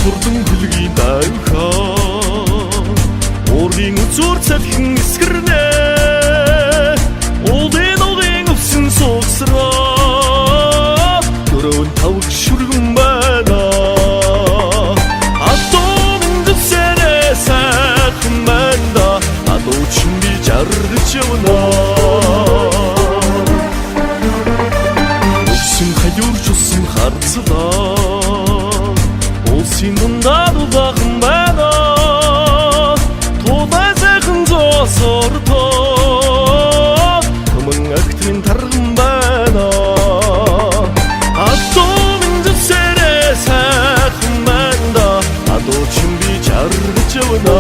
Сурдан хөлгийн дайха Уургийн үзүүр цалхин эсгэрнэ Уулын өвсөн суусраа Дөрөв тавг шүргэн байна Атом дэвсэрэ сайхан байна Адуу чин би жаргаж явна Өвсөн хаяурч усан харцлаа Синундар багын байна Тулай сайхан зоосордоо Төмөн агтрын тарган байна Атомын дэвсэрэ сайхан байна Адуу чин би жаргаж явна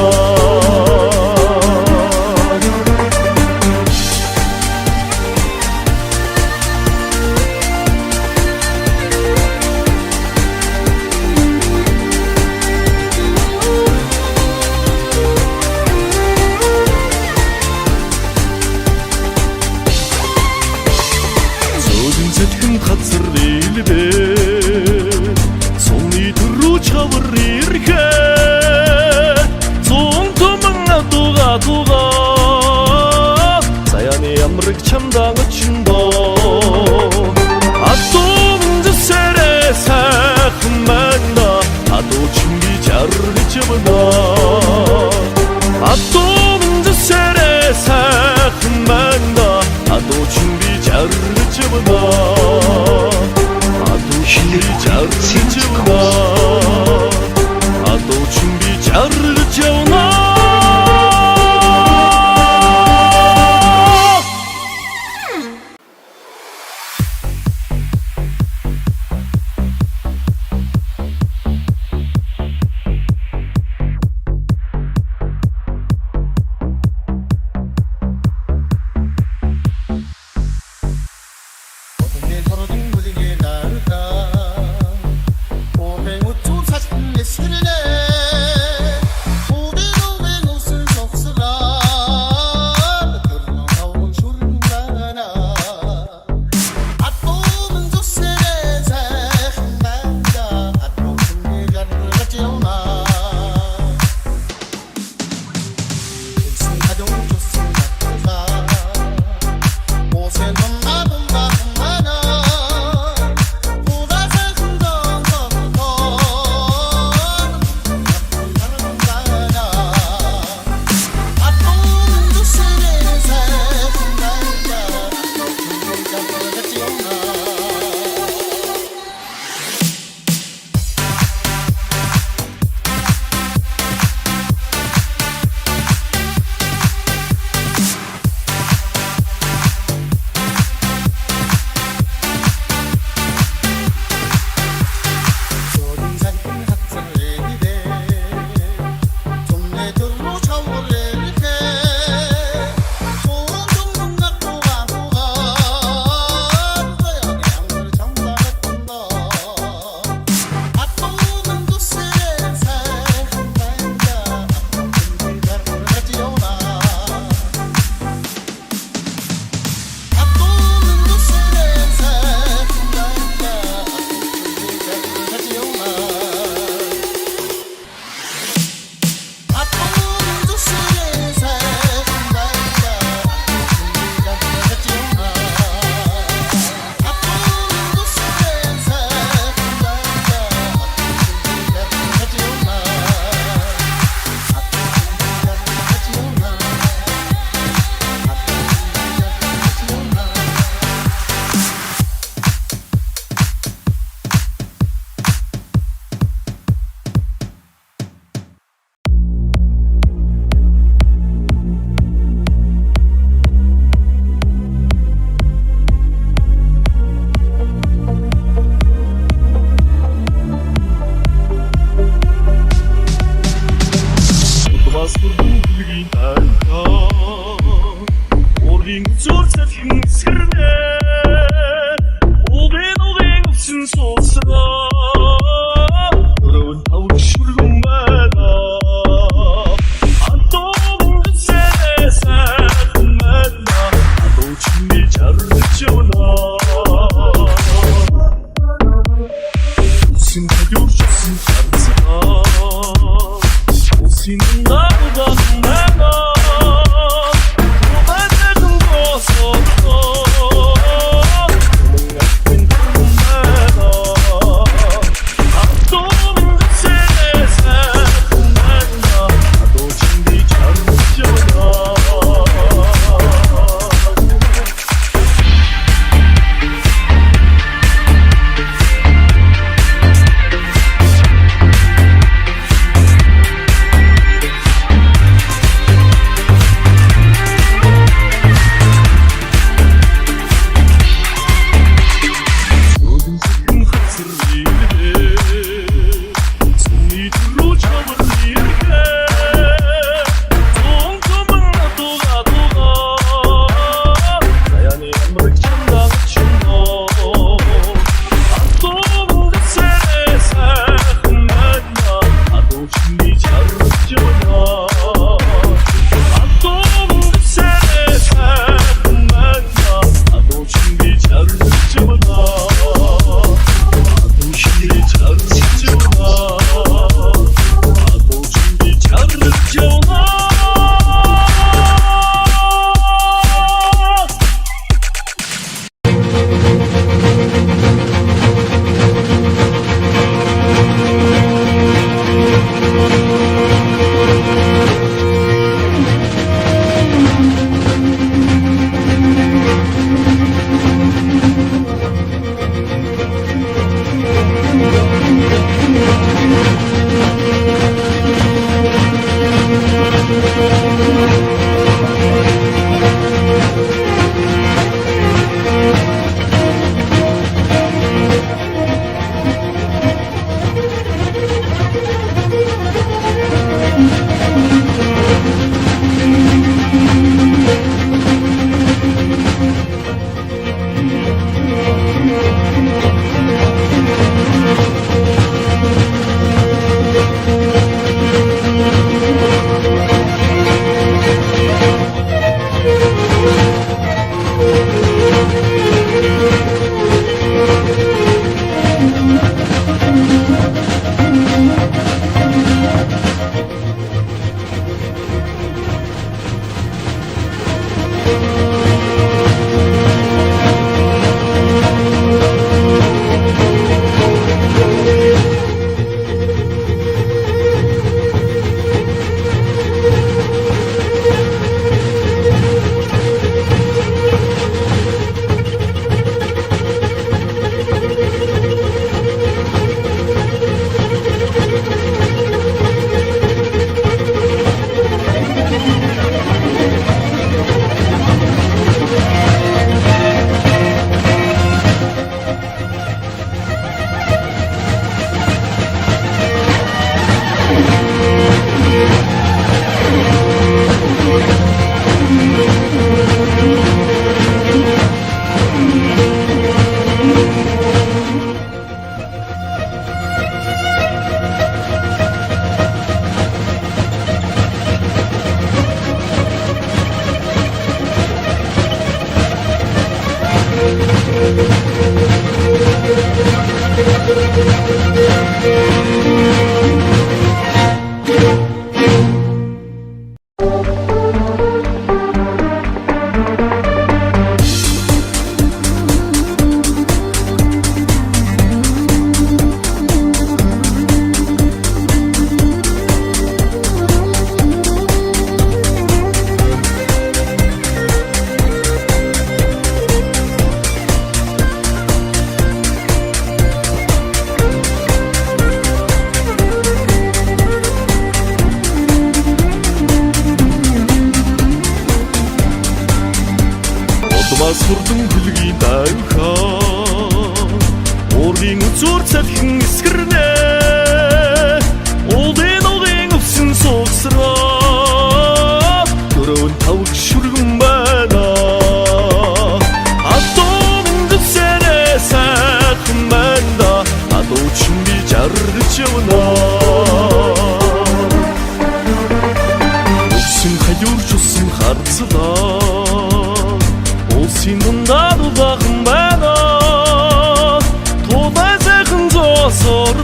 Хацар илбэ Сумны төрөө чавар ирхэ Зун туман атуга Саяны амрыг чамдан очиндо Атум дэвсэрэ сайхан байна Адуу чин би жаргаж явна Атум дэвсэрэ сайхан байна Адуу чин би жаргаж явна Адуу чин би жаргаж явна 서로 둥글게 나를까 오행을 Senin dağda bana Tuğdacağın bozuldu Senin aklın bana Aklımın sene sakın bana Adı şimdi çarpıcına Сурдан хөлгийн дайвха Уурын үзүүр цалхин эсгэрнэ Уулын угийн өвсөн суугсраа Дөрөөн тавг шүргэн байна Адуу миндэсэнэ сайхан байна Адуу чин би жаргаж явна Өвсөн хажуурч усан харцлаа Синундад баган байна Тулай сайхан зоосор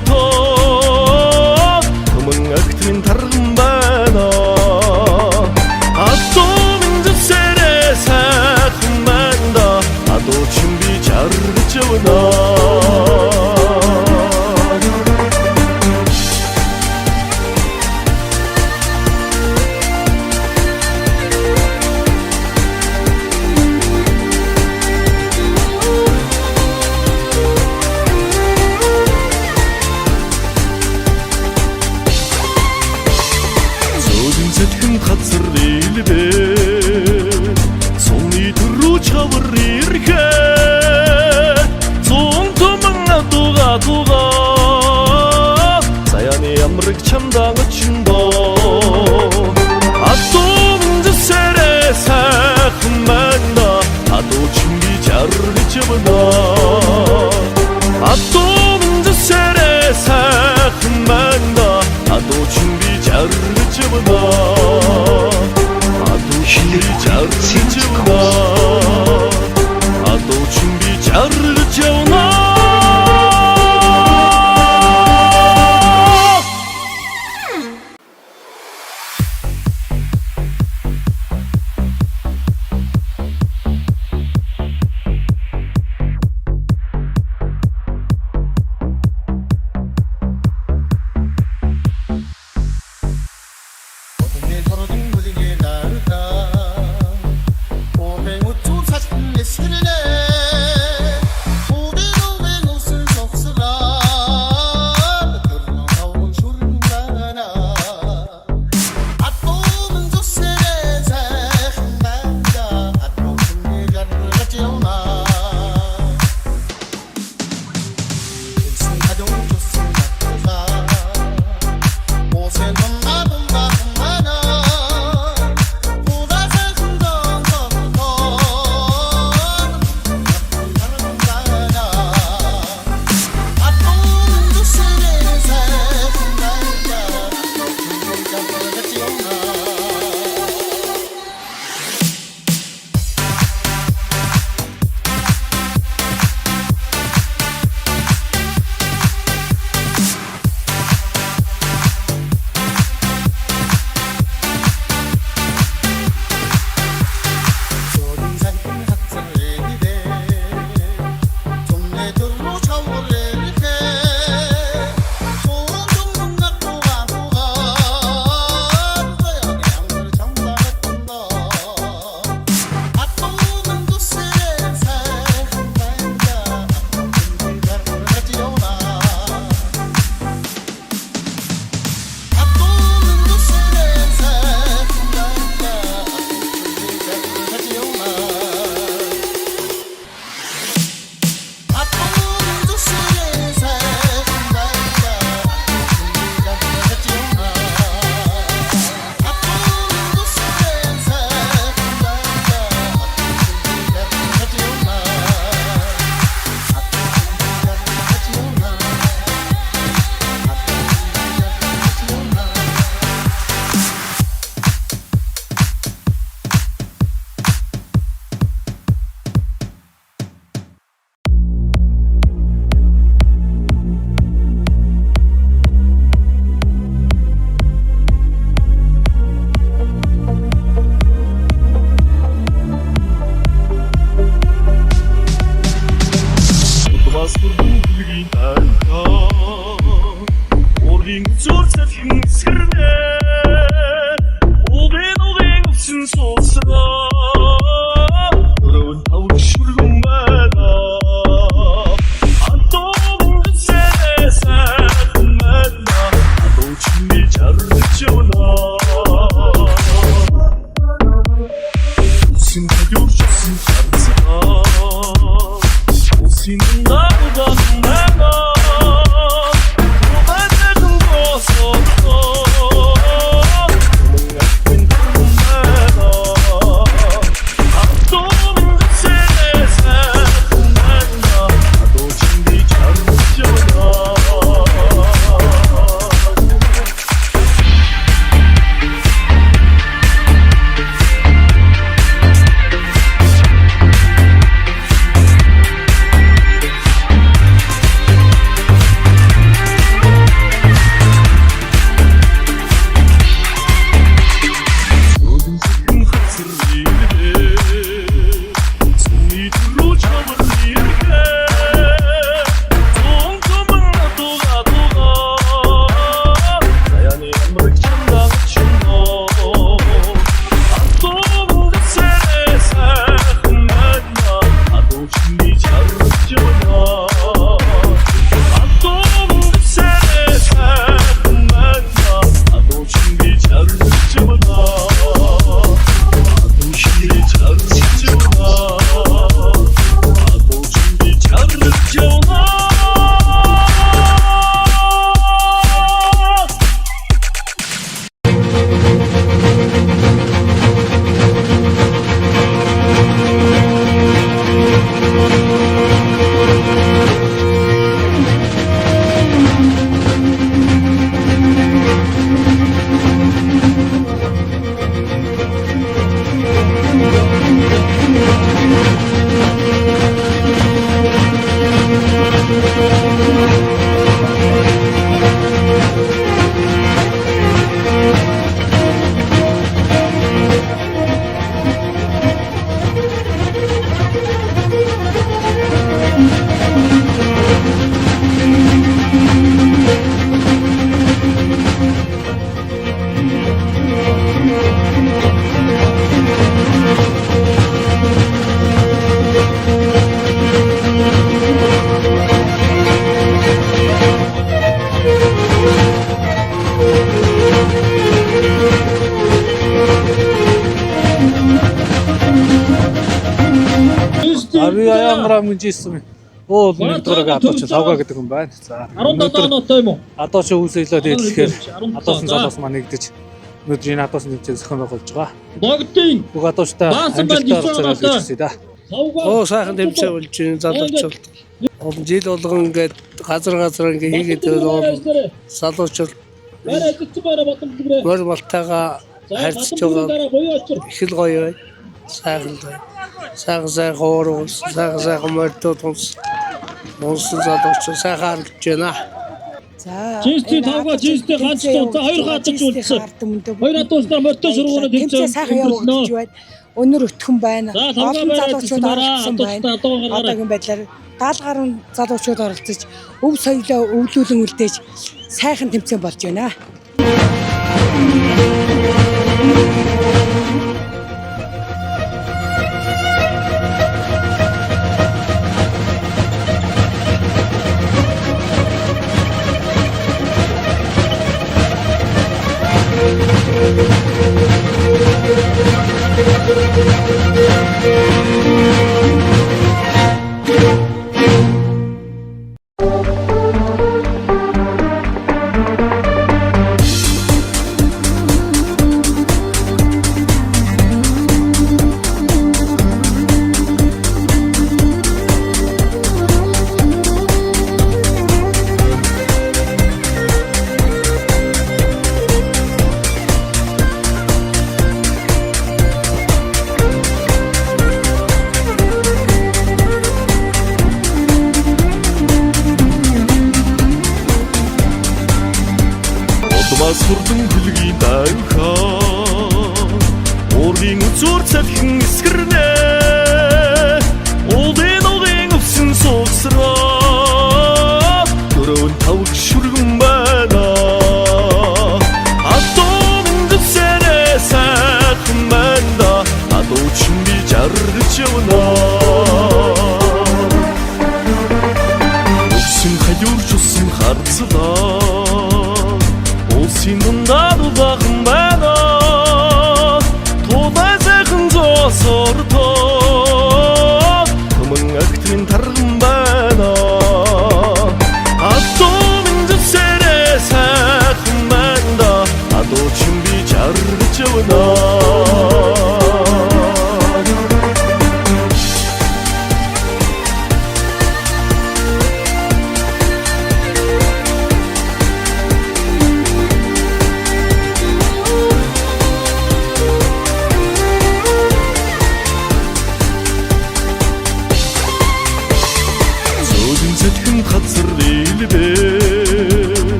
çevirirken Soğun tumunga duga duga Sayani yamrık çamdan içinde Atomınca sere sakmanda Ado çimbi çarlı çabına Atomınca sere sakmanda Ado çimbi çarlı çabına Ado çimbi çarlı çabına Ado çimbi çarlı çabına Мөн жийсэн уул нэг дураг адууч лавга гэдэг юм байна. За 17 оноотой юм уу? адууч үүсэлээ дэлгэхээр адуусан залуус маань нэгдэж өнөөдөр энэ адуусан нэмжээ зохион байгуулж байгаа. Логдын Бүх адуучтай амжилттай оролцоод гэж хэлье да. Оо сайхан тэмцээн болж байна залуучууд. Жил болгон ингээд газар ингээд хийгээд байгаа залуучууд гол балтайгаа харьцаж байгаа их л гоё бай. Сайхан хоороо сайхан мордод монсон залуучууд сайхан харагдаж байна. За Жинстэй тавга жинстэй ганц туу за хоёр хатаж үлдсэн. Хоёр хатуустай мордод сургуулиуд тэмцээн сайхан явагдаж байна. Өнөр өтгөн байна. Олон залуучууд оролцсон байна. Одоогийн байдлаар 70 гаруй залуучууд оролцож өв соёлоо өвлүүлэн үлдээж сайхан тэмцээн болж байна. Сурдан хөлгийн данхаа Уургийн үзүүр цалхин эсгэрнэ Уулын угийн өвсөн суулсраа Дөрөв тавг шүргэн байна Адуун дэвсэрэ сайхан байна Адуучин би жаргаж явна Өвсөн хаяурч усан харцлаа Синундар багын байна Тулай сайхан зоосордоо Түмэн агтрын тарган байна Адуун дэвсэрэ сайхан байна Адуучин би жаргаж явна Хацар илбэ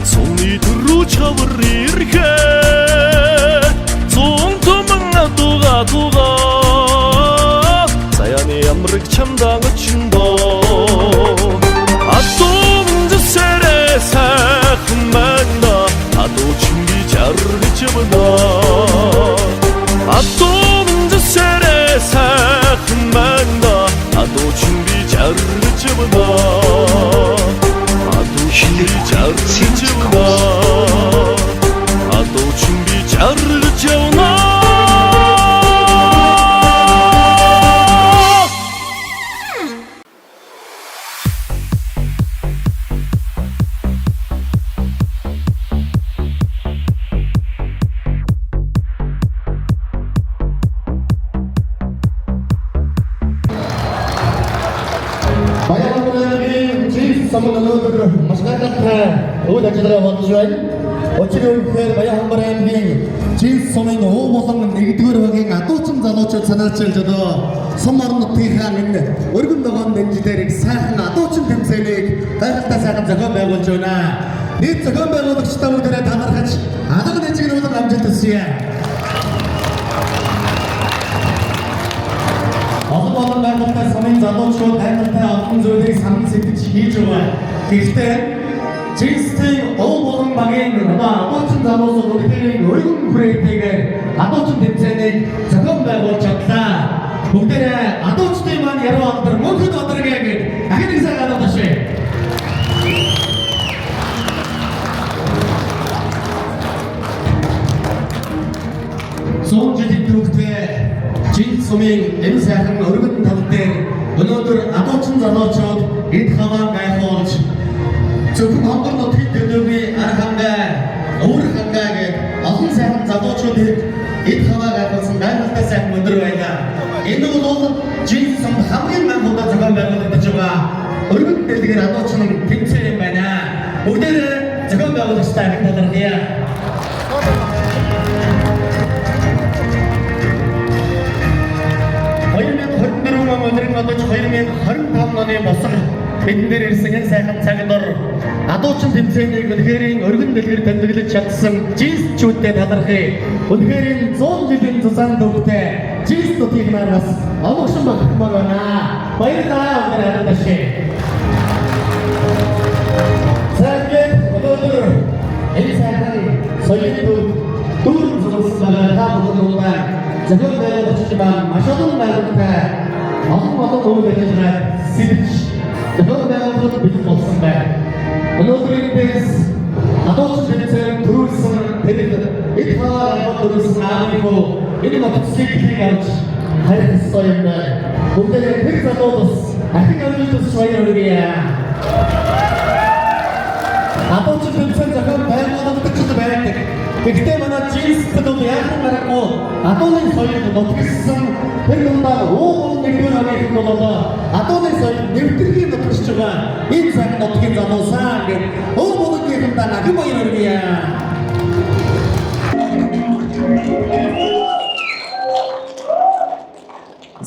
Сумны төрөө чавар ирхэ Зун туман атуга Саяны амрыг чамдан очиндо Адуун дэвсэрэ сайхан байна Адуучин би жаргаж явна Адуун дэвсэрэ сайхан байна Адуучин би жаргаж явна Адуучин би жаргаж явна Адуучин би жаргаж явна самд өнөөдөр маш гайхалтай үйл ажиллагаа болж байна. Учир нь үнэхээр Баянханбар аймгийн Жинс сумын Өв болон 1-р багийн адуучин залуучууд санаачилж одоо сум орон нутгийнхаа энэ өргөн ногоон дэнжидэрийг сайхан адуучин тэмцээнийг гайхалтай сайхан зохион байгуулж байна. Нийт зохион байгуулагчдаа бүгдээрээ талархаж алга нэжигнүүлэн амжилт хүсье. Олон олон гайхалтай сумын залуучууд гайхалтай олон зүйлийг санал сэтгэж хийж байгаа. Гэхдээ Жинсийн Өв болон багийн адуучин залуучууд өөрийн өргөн хүрээтэйгээр адуучин тэмцээнийг зохион байгуулж чадлаа. Бүгдээрээ адуучдын маань яруу алдар мөнхөд одрогэй гэж дахин нэг цагаан удашээ. Зүүн жилийн түүхтэй Жинс сумын энэ сайхан өргөн тал дээр өнөөдөр адуучин залуучууд эд хаваа гайхуулж зөвхөн хонгор нутгийн төлөвийн арга хангаа, өвөр хангаа гэж олон сайхан залуучуудыг эд хаваа гайхуулсан гайхалтай сайхан өдөр байна. Энэ бол Жинс сумд хамгийн анхудаа зохион байгуулагдаж байгаа өргөн дэлгэр адуучин тэмцээн юм байна. Бүгдээрээ зохион байгуулагчдаа их талархъя. 2024 он өдрийн одож 2025 оны босор биднээр ирсэн энэ сайхан цаг дор адуучин тэмцээнийг үнэхээр өргөн дэлгэр тэмдэглэж чадсан Жинсчүүдтэй талархъя. Үнэхээр 100 жилийн тусаан төвтэй Жинс нутгийг нас овогшин багтмаар байна. Баярлалаа өнөр хадашээ. Цагт өнөөдөр энэ сайхан соёлын дүүрэн зурсан байгаа бүгдээ зохион байгуулагч маань маш олон байгууллагатай олон үйл ажиллагаа сэрж зохион байгуулалт бий болсон байна. Өнөөдрийнээс адуучин тэмцээн төрүүлсэн тэрэг эд хаваа төрүүлсэн аавынхөө энэ мотоциклийг авч хайх ёстой юм байна. Бүгдээ тэр залуус ахин амжилт соёо өргөе. Адуучин тэмцээн зохион байгуулагч байдаг. Гэхдээ манай Жинсэд бол яахан гарахгүй адууны соёл нутгсан тэр дундаа уугуул нэгдүгээр хагийн бол адууны соёл нэвтрхийн нутгч байгаа энэ цаг нутгийн залуусаа гэж ууг болгоомжтой нахим баяр өргөе.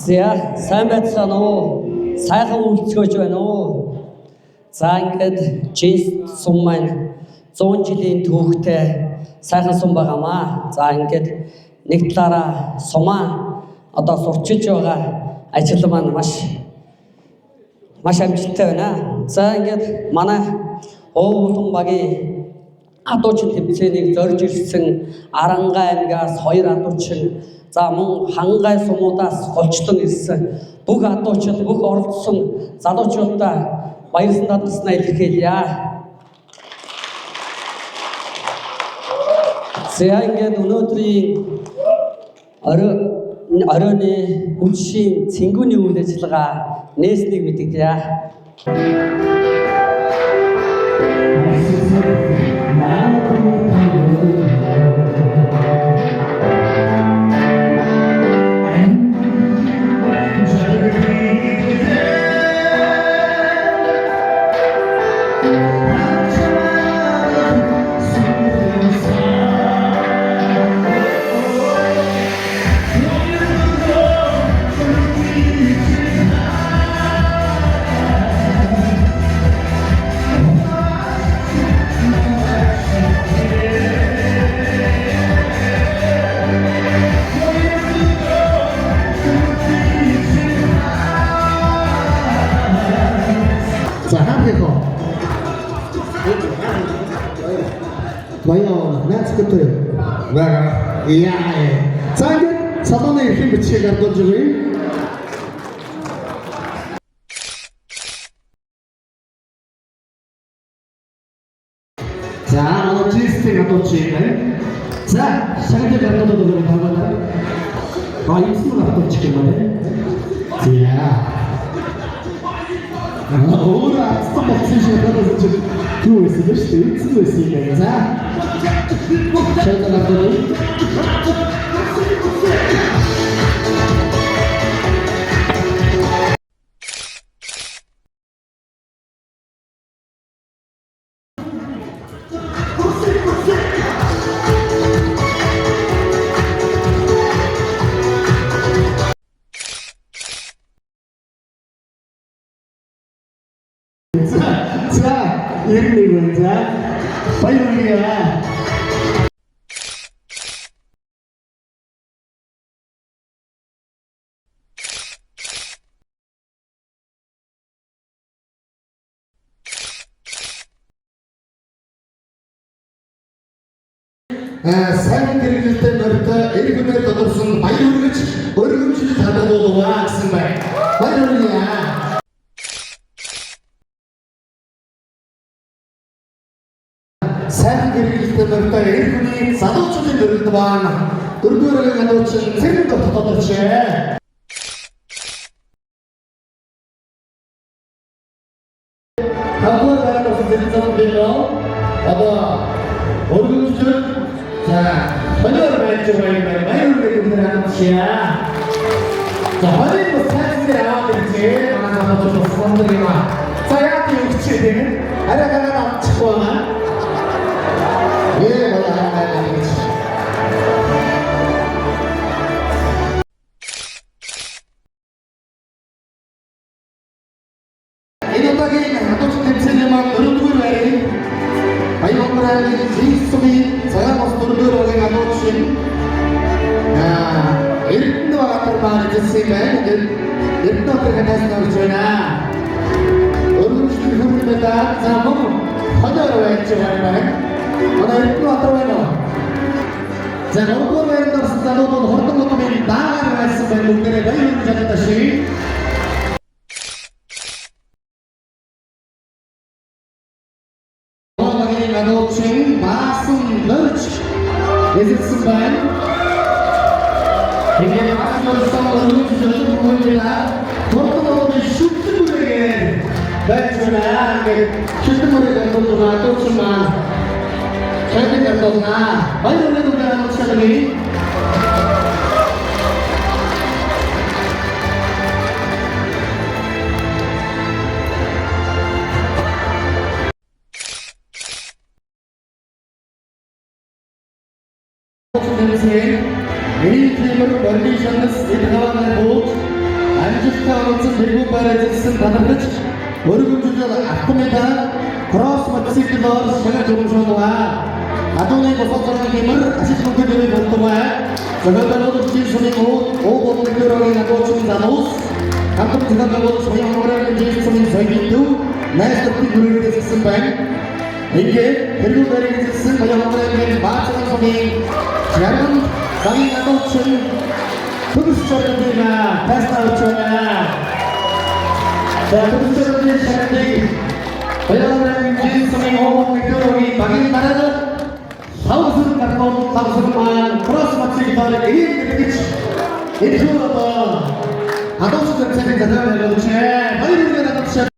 За сайн байцгаана уу? Сайхан үйлчлэгч байна уу? За ингээд Жинс сум маань 100 жилийн түүхтэй сайхан сум байгаамаа. За ингээд нэг талаараа сумаа одоо сурчилж байгаа ажил маань маш амжилттай байна. За ингээд манай Өв болон багийн адуучин тэмцээнийг зорж ирсэн Арангай аймгаас 2 адуучин, за мөн Хангай сумуудаас голчлон ирсэн бүх адуучид, бүх оролцсон залуучуудаа баярлан татгалзнаа илэрхийлье. За ингээд өнөөдрийн оройны хүншийн цэнгүүний үйл ажиллагаа нээснийг мэдэгдэе. Баян нацгтээ. Яа. Цаг салоны эрхэм бичгийг ардуулж өгье. За, Жинсийн адууч юм байна. За, шагнал ардуулаад өгөх таваа. Баян адууч юм байна. За. Өөр ацсан болсон шиг надад юу байсан бэ? Эцэг байсан юм. За. Шагнал ардуулаад 있습니다. 바이올린이야. сайн хэрэглэлтэй морьтой эргэмээр тодорсон баяр хүргэж өргөмжлөж хадгалуулаа гэсэн байна. Баяр хүргье. Сайн хэрэглэлтэй морьтой эргэмний залуучуудын дөрөлд байна. Дөрөвдүгээр ядуучин цэрэг тодорчээ. Хавар байгаад болсон зэрэг билээ. Одоо өргөмжлөж 자, 번역을 해줘야 마이너를 그들하는 것이야. 자, 허리도 사진들이 나와들지, 만나서 좀 선들이나. 자, 약간 육체는 알아가나 치고나. 왜 뭐야, 알아가나 되겠지. 이놈하게 나도 냄새내만 어른들 왜 바이오그라는 지속이 자가모스 돌돌하게 나눠주신 일도와 같은 말을 듣으면 일도들을 다시 나오잖아. 어른들 흐르면다 자몽 허저로 했죠 말만. 오늘 일도 왔다고요. 자 너무 왼쪽 나도 horton 것도 맨 나가는 말씀을 놈들의 바이오를 잡았다시. 나도친 마순 너치 예습습관 이게 마순으로서 주저주 부분이라 보통은 슈트물에게 배추나 슈트물에 정도나 또치만 절대 정도나 많이 오래도 가는 차들이 Ini timur conditions idhavan boat anjiftavansin birgu parajitsin tanargach өргөмжлөж автомета кросс мотоциклээр шага жумшуулва адууны босоцорын хэмэр асиж мөнгөдөөр болтугай зөвхөн жилсүний оо болтойроо надуучин зануус хамт зөвхөн соён хорон жилсүний соёлын найстын бүрэлдэхсэн байна. Ингээд хэрэг баригдсан соён хорон баацхан соёлын Jarang kami natauchin terus cerita pesta ucapan dan terus cerita orang yang sering ngomong itu bagi mana thousand man cross macam itu itu apa atau sudah cerita dalam ucapan baru dia natauchin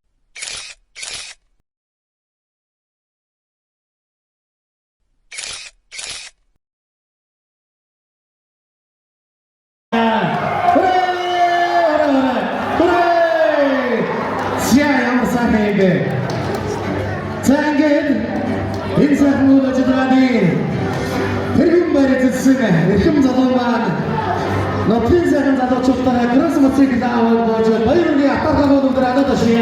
Sangat insan muda jadi pergi berjumpa dengan zaman no pinjaman jatuh cipta terus mesti kita awal baca baru dia apa kamu berada di sini